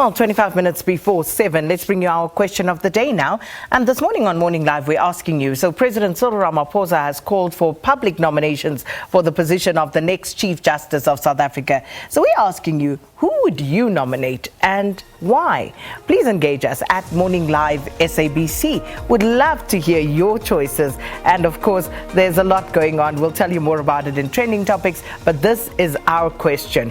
Well, 25 minutes before 7, let's bring you our question of the day now. And this morning on Morning Live, we're asking you, so President Cyril Ramaphosa has called for public nominations for the position of the next Chief Justice of South Africa. So we're asking you, who would you nominate and why? Please engage us at Morning Live SABC. Would love to hear your choices. And of course, there's a lot going on. We'll tell you more about it in trending topics. But this is our question.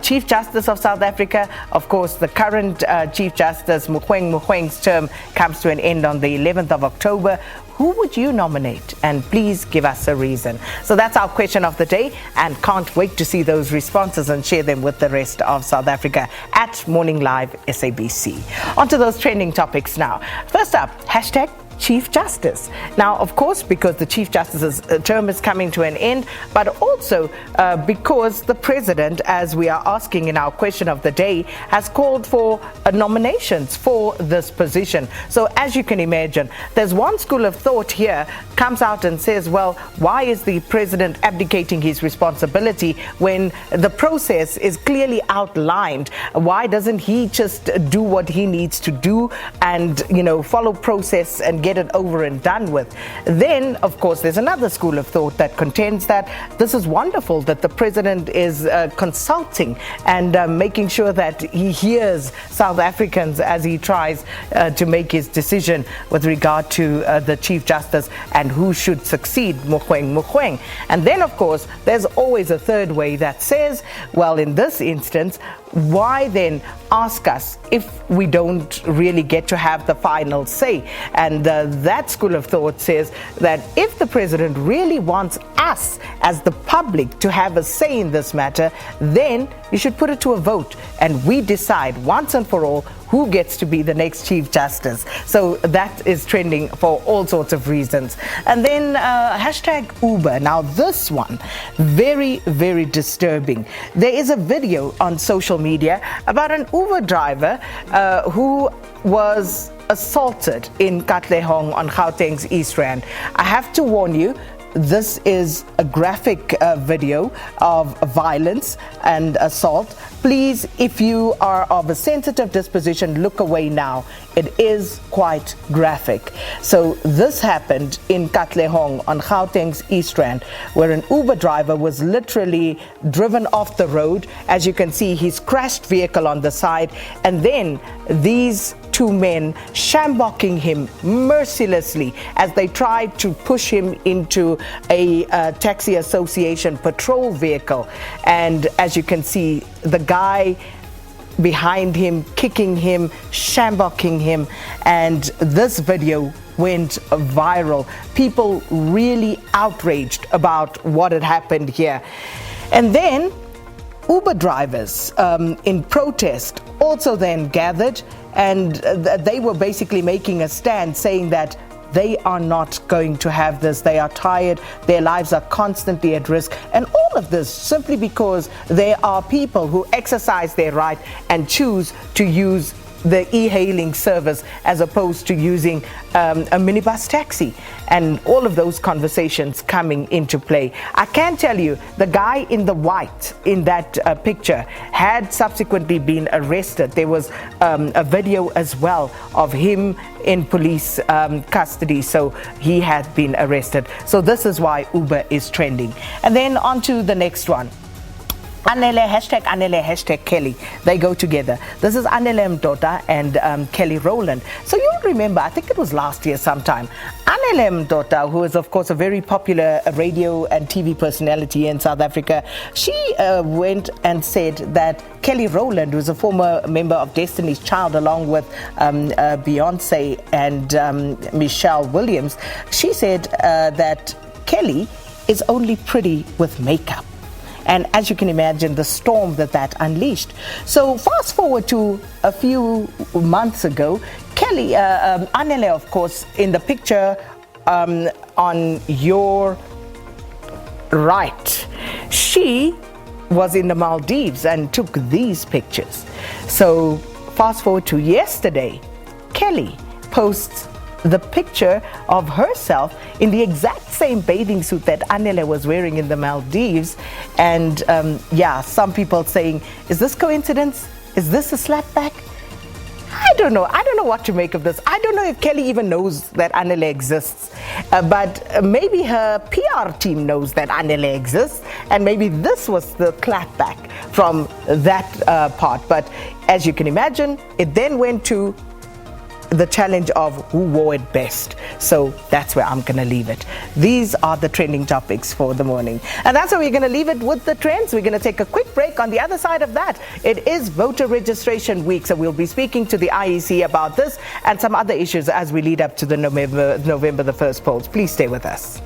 Chief Justice of South Africa, of course, the current Chief Justice, Mogoeng's term comes to an end on the 11th of October. Who would you nominate? And please give us a reason. So that's our question of the day, and can't wait to see those responses and share them with the rest of South Africa at Morning Live SABC. On to those trending topics now. First up, hashtag Chief Justice. Now, of course, because the Chief Justice's term is coming to an end, but also because the President, as we are asking in our question of the day, has called for nominations for this position. So as you can imagine, there's one school of thought here comes out and says, well, why is the President abdicating his responsibility when the process is clearly outlined? Why doesn't he just do what he needs to do and, follow process and get it over and done with? Then, of course, there's another school of thought that contends that this is wonderful that the President is consulting and making sure that he hears South Africans as he tries to make his decision with regard to the Chief Justice and who should succeed Mogoeng. And then, of course, there's always a third way that says, well, in this instance, why then ask us if we don't really get to have the final say? And that school of thought says that if the President really wants us as the public to have a say in this matter, then you should put it to a vote and we decide once and for all who gets to be the next Chief Justice. So that is trending for all sorts of reasons. And then hashtag Uber. Now this one, very, very disturbing. There is a video on social media about an Uber driver who was assaulted in Katlehong on Gauteng's East Rand. I have to warn you, this is a graphic video of violence and assault. Please, if you are of a sensitive disposition, look away now. It is quite graphic. So this happened in Katlehong on Gauteng's East Rand, where an Uber driver was literally driven off the road. As you can see, his crashed vehicle on the side, and then these two men shambocking him mercilessly as they tried to push him into a taxi association patrol vehicle. And as you can see, the guy behind him kicking him, shambocking him, and this video went viral. People really outraged about what had happened here. And then Uber drivers in protest also then gathered, and they were basically making a stand saying that they are not going to have this. They are tired. Their lives are constantly at risk. And all of this simply because there are people who exercise their right and choose to use the e-hailing service as opposed to using a minibus taxi, and all of those conversations coming into play. I can tell you the guy in the white in that picture had subsequently been arrested. There was a video as well of him in police custody, so he had been arrested. So this is why Uber is trending. And then on to the next one. Anele, hashtag Kelly. They go together. This is Anele Mdota and Kelly Rowland. So you'll remember, I think it was last year sometime, Anele Mdota, who is of course a very popular radio and TV personality in South Africa, she went and said that Kelly Rowland, who's a former member of Destiny's Child along with Beyonce and Michelle Williams, she said that Kelly is only pretty with makeup. And as you can imagine, the storm that unleashed. So fast forward to a few months ago, Kelly, Anele, of course, in the picture on your right, she was in the Maldives and took these pictures. So fast forward to yesterday, Kelly posts the picture of herself in the exact same bathing suit that Anele was wearing in the Maldives. And some people saying, is this coincidence? Is this a slapback? don't know. I don't know what to make of this. I don't know if Kelly even knows that Anele exists. But maybe her PR team knows that Anele exists. And maybe this was the clapback from that part. But as you can imagine, it then went to the challenge of who wore it best. So that's where I'm going to leave it. These are the trending topics for the morning. And that's where we're going to leave it with the trends. We're going to take a quick break. On the other side of that, it is voter registration week. So we'll be speaking to the IEC about this and some other issues as we lead up to the November the 1st polls. Please stay with us.